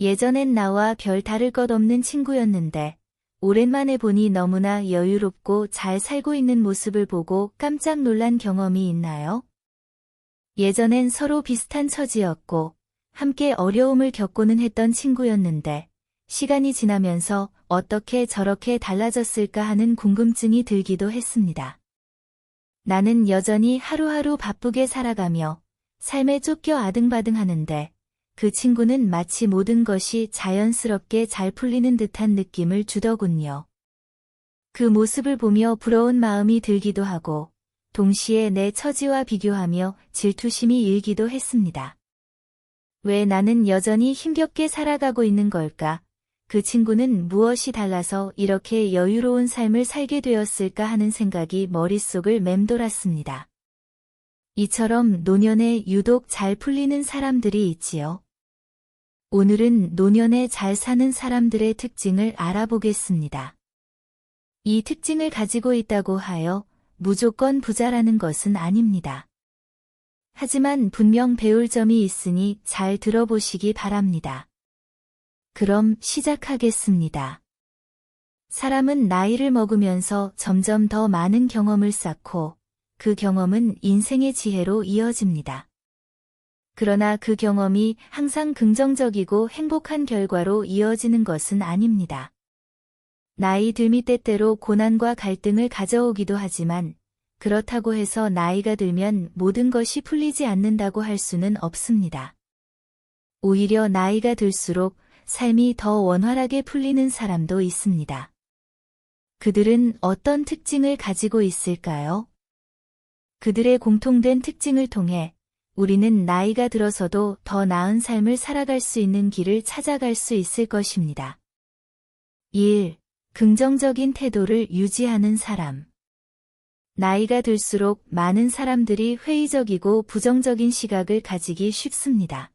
예전엔 나와 별 다를 것 없는 친구였는데 오랜만에 보니 너무나 여유롭고 잘 살고 있는 모습을 보고 깜짝 놀란 경험이 있나요? 예전엔 서로 비슷한 처지였고 함께 어려움을 겪고는 했던 친구였는데 시간이 지나면서 어떻게 저렇게 달라졌을까 하는 궁금증이 들기도 했습니다. 나는 여전히 하루하루 바쁘게 살아가며 삶에 쫓겨 아등바등하는데 그 친구는 마치 모든 것이 자연스럽게 잘 풀리는 듯한 느낌을 주더군요. 그 모습을 보며 부러운 마음이 들기도 하고 동시에 내 처지와 비교하며 질투심이 일기도 했습니다. 왜 나는 여전히 힘겹게 살아가고 있는 걸까? 그 친구는 무엇이 달라서 이렇게 여유로운 삶을 살게 되었을까 하는 생각이 머릿속을 맴돌았습니다. 이처럼 노년에 유독 잘 풀리는 사람들이 있지요. 오늘은 노년에 잘 사는 사람들의 특징을 알아보겠습니다. 이 특징을 가지고 있다고 하여 무조건 부자라는 것은 아닙니다. 하지만 분명 배울 점이 있으니 잘 들어보시기 바랍니다. 그럼 시작하겠습니다. 사람은 나이를 먹으면서 점점 더 많은 경험을 쌓고 그 경험은 인생의 지혜로 이어집니다. 그러나 그 경험이 항상 긍정적이고 행복한 결과로 이어지는 것은 아닙니다. 나이 듦이 때때로 고난과 갈등을 가져오기도 하지만 그렇다고 해서 나이가 들면 모든 것이 풀리지 않는다고 할 수는 없습니다. 오히려 나이가 들수록 삶이 더 원활하게 풀리는 사람도 있습니다. 그들은 어떤 특징을 가지고 있을까요? 그들의 공통된 특징을 통해 우리는 나이가 들어서도 더 나은 삶을 살아갈 수 있는 길을 찾아갈 수 있을 것입니다. 1. 긍정적인 태도를 유지하는 사람. 나이가 들수록 많은 사람들이 회의적이고 부정적인 시각을 가지기 쉽습니다.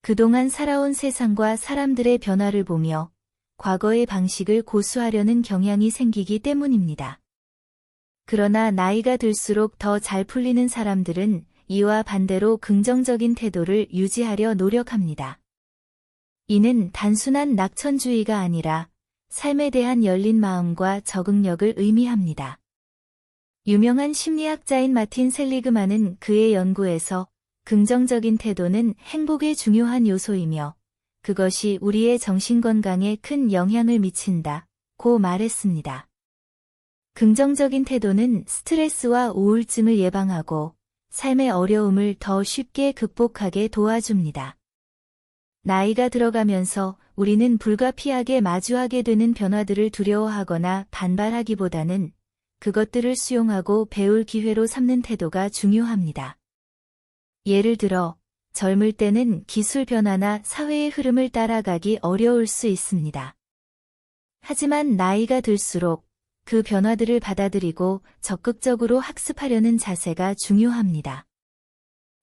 그동안 살아온 세상과 사람들의 변화를 보며 과거의 방식을 고수하려는 경향이 생기기 때문입니다. 그러나 나이가 들수록 더 잘 풀리는 사람들은 이와 반대로 긍정적인 태도를 유지하려 노력합니다. 이는 단순한 낙천주의가 아니라 삶에 대한 열린 마음과 적응력을 의미합니다. 유명한 심리학자인 마틴 셀리그만은 그의 연구에서 긍정적인 태도는 행복의 중요한 요소이며 그것이 우리의 정신건강에 큰 영향을 미친다고 말했습니다. 긍정적인 태도는 스트레스와 우울증을 예방하고 삶의 어려움을 더 쉽게 극복하게 도와줍니다. 나이가 들어가면서 우리는 불가피하게 마주하게 되는 변화들을 두려워하거나 반발하기보다는 그것들을 수용하고 배울 기회로 삼는 태도가 중요합니다. 예를 들어, 젊을 때는 기술 변화나 사회의 흐름을 따라가기 어려울 수 있습니다. 하지만 나이가 들수록 그 변화들을 받아들이고 적극적으로 학습하려는 자세가 중요합니다.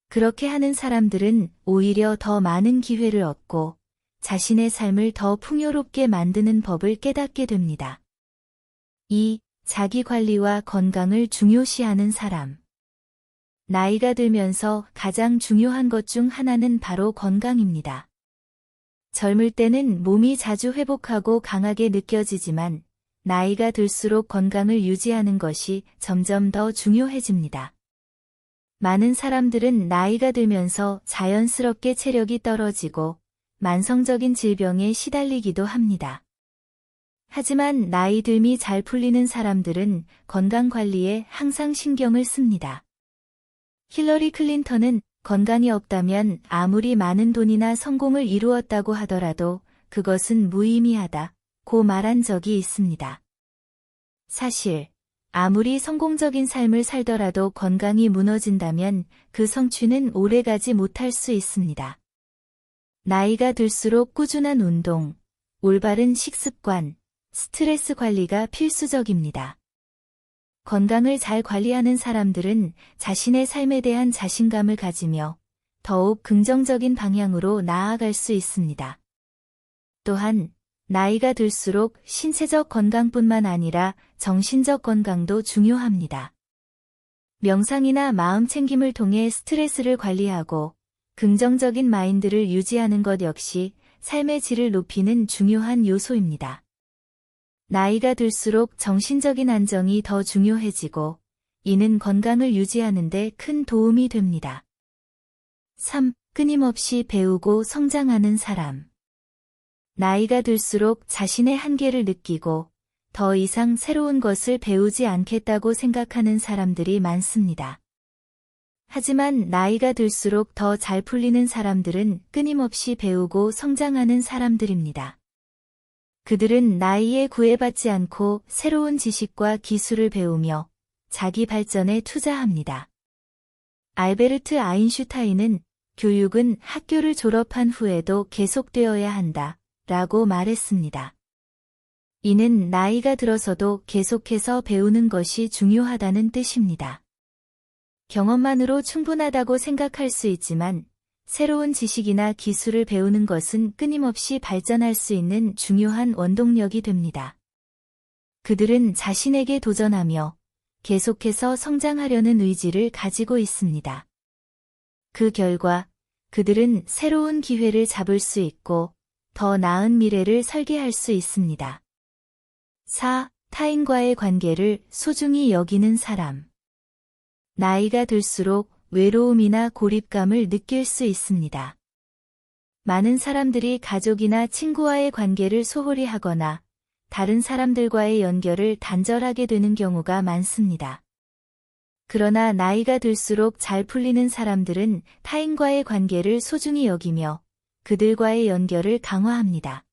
그렇게 하는 사람들은 오히려 더 많은 기회를 얻고 자신의 삶을 더 풍요롭게 만드는 법을 깨닫게 됩니다. 2. 자기관리와 건강을 중요시하는 사람. 나이가 들면서 가장 중요한 것 중 하나는 바로 건강입니다. 젊을 때는 몸이 자주 회복하고 강하게 느껴지지만 나이가 들수록 건강을 유지하는 것이 점점 더 중요해집니다. 많은 사람들은 나이가 들면서 자연스럽게 체력이 떨어지고 만성적인 질병에 시달리기도 합니다. 하지만 나이 듦이 잘 풀리는 사람들은 건강 관리에 항상 신경을 씁니다. 힐러리 클린턴은 건강이 없다면 아무리 많은 돈이나 성공을 이루었다고 하더라도 그것은 무의미하다고 말한 적이 있습니다. 사실, 아무리 성공적인 삶을 살더라도 건강이 무너진다면 그 성취는 오래가지 못할 수 있습니다. 나이가 들수록 꾸준한 운동, 올바른 식습관, 스트레스 관리가 필수적입니다. 건강을 잘 관리하는 사람들은 자신의 삶에 대한 자신감을 가지며 더욱 긍정적인 방향으로 나아갈 수 있습니다. 또한 나이가 들수록 신체적 건강뿐만 아니라 정신적 건강도 중요합니다. 명상이나 마음 챙김을 통해 스트레스를 관리하고 긍정적인 마인드를 유지하는 것 역시 삶의 질을 높이는 중요한 요소입니다. 나이가 들수록 정신적인 안정이 더 중요해지고, 이는 건강을 유지하는 데 큰 도움이 됩니다. 3. 끊임없이 배우고 성장하는 사람. 나이가 들수록 자신의 한계를 느끼고 더 이상 새로운 것을 배우지 않겠다고 생각하는 사람들이 많습니다. 하지만 나이가 들수록 더 잘 풀리는 사람들은 끊임없이 배우고 성장하는 사람들입니다. 그들은 나이에 구애받지 않고 새로운 지식과 기술을 배우며 자기 발전에 투자합니다. 알베르트 아인슈타인은 교육은 학교를 졸업한 후에도 계속되어야 한다 라고 말했습니다. 이는 나이가 들어서도 계속해서 배우는 것이 중요하다는 뜻입니다. 경험만으로 충분하다고 생각할 수 있지만 새로운 지식이나 기술을 배우는 것은 끊임없이 발전할 수 있는 중요한 원동력이 됩니다. 그들은 자신에게 도전하며 계속해서 성장하려는 의지를 가지고 있습니다. 그 결과 그들은 새로운 기회를 잡을 수 있고 더 나은 미래를 설계할 수 있습니다. 4. 타인과의 관계를 소중히 여기는 사람. 나이가 들수록 외로움이나 고립감을 느낄 수 있습니다. 많은 사람들이 가족이나 친구와의 관계를 소홀히 하거나 다른 사람들과의 연결을 단절하게 되는 경우가 많습니다. 그러나 나이가 들수록 잘 풀리는 사람들은 타인과의 관계를 소중히 여기며 그들과의 연결을 강화합니다.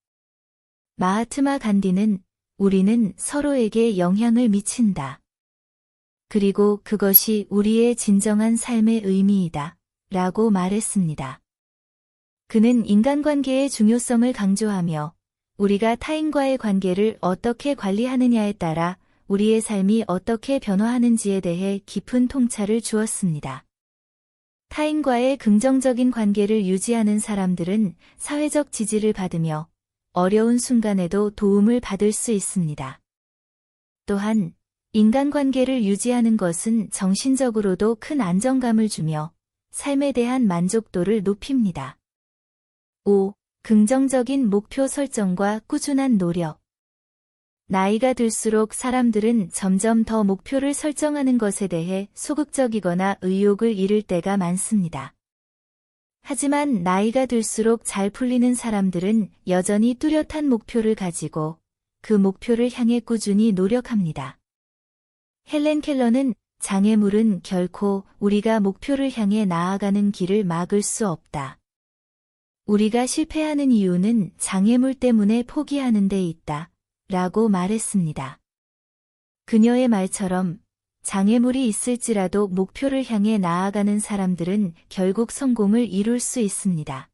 마하트마 간디는 우리는 서로에게 영향을 미친다. 그리고 그것이 우리의 진정한 삶의 의미이다. 라고 말했습니다. 그는 인간관계의 중요성을 강조하며 우리가 타인과의 관계를 어떻게 관리하느냐에 따라 우리의 삶이 어떻게 변화하는지에 대해 깊은 통찰을 주었습니다. 타인과의 긍정적인 관계를 유지하는 사람들은 사회적 지지를 받으며 어려운 순간에도 도움을 받을 수 있습니다. 또한 인간관계를 유지하는 것은 정신적으로도 큰 안정감을 주며 삶에 대한 만족도를 높입니다. 5. 긍정적인 목표 설정과 꾸준한 노력. 나이가 들수록 사람들은 점점 더 목표를 설정하는 것에 대해 소극적이거나 의욕을 잃을 때가 많습니다. 하지만 나이가 들수록 잘 풀리는 사람들은 여전히 뚜렷한 목표를 가지고 그 목표를 향해 꾸준히 노력합니다. 헬렌 켈러는 장애물은 결코 우리가 목표를 향해 나아가는 길을 막을 수 없다. 우리가 실패하는 이유는 장애물 때문에 포기하는 데 있다. 라고 말했습니다. 그녀의 말처럼 장애물이 있을지라도 목표를 향해 나아가는 사람들은 결국 성공을 이룰 수 있습니다.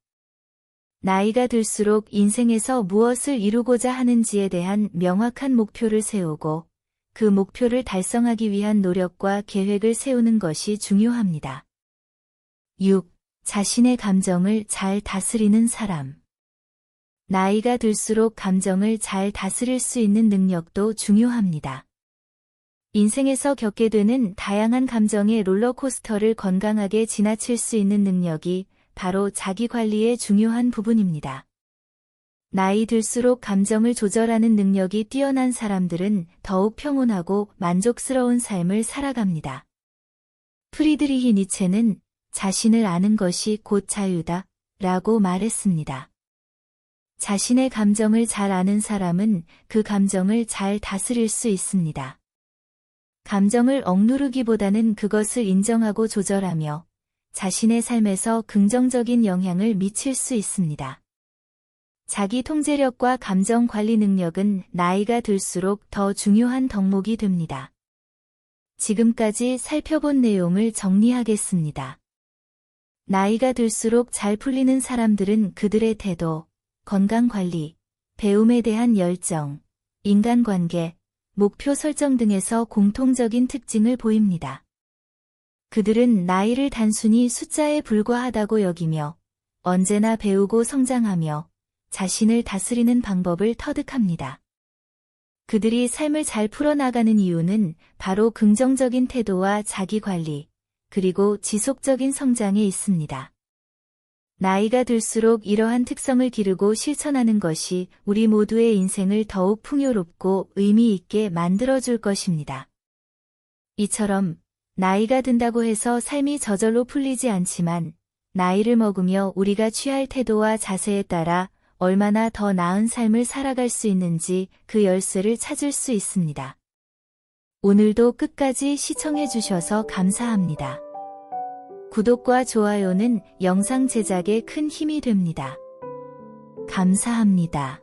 나이가 들수록 인생에서 무엇을 이루고자 하는지에 대한 명확한 목표를 세우고 그 목표를 달성하기 위한 노력과 계획을 세우는 것이 중요합니다. 6. 자신의 감정을 잘 다스리는 사람. 나이가 들수록 감정을 잘 다스릴 수 있는 능력도 중요합니다. 인생에서 겪게 되는 다양한 감정의 롤러코스터를 건강하게 지나칠 수 있는 능력이 바로 자기관리의 중요한 부분입니다. 나이 들수록 감정을 조절하는 능력이 뛰어난 사람들은 더욱 평온하고 만족스러운 삶을 살아갑니다. 프리드리히 니체는 자신을 아는 것이 곧 자유다 라고 말했습니다. 자신의 감정을 잘 아는 사람은 그 감정을 잘 다스릴 수 있습니다. 감정을 억누르기보다는 그것을 인정하고 조절하며 자신의 삶에서 긍정적인 영향을 미칠 수 있습니다. 자기 통제력과 감정 관리 능력은 나이가 들수록 더 중요한 덕목이 됩니다. 지금까지 살펴본 내용을 정리하겠습니다. 나이가 들수록 잘 풀리는 사람들은 그들의 태도, 건강관리, 배움에 대한 열정, 인간관계, 목표 설정 등에서 공통적인 특징을 보입니다. 그들은 나이를 단순히 숫자에 불과하다고 여기며 언제나 배우고 성장하며 자신을 다스리는 방법을 터득합니다. 그들이 삶을 잘 풀어나가는 이유는 바로 긍정적인 태도와 자기관리, 그리고 지속적인 성장에 있습니다. 나이가 들수록 이러한 특성을 기르고 실천하는 것이 우리 모두의 인생을 더욱 풍요롭고 의미 있게 만들어줄 것입니다. 이처럼 나이가 든다고 해서 삶이 저절로 풀리지 않지만 나이를 먹으며 우리가 취할 태도와 자세에 따라 얼마나 더 나은 삶을 살아갈 수 있는지 그 열쇠를 찾을 수 있습니다. 오늘도 끝까지 시청해 주셔서 감사합니다. 구독과 좋아요는 영상 제작에 큰 힘이 됩니다. 감사합니다.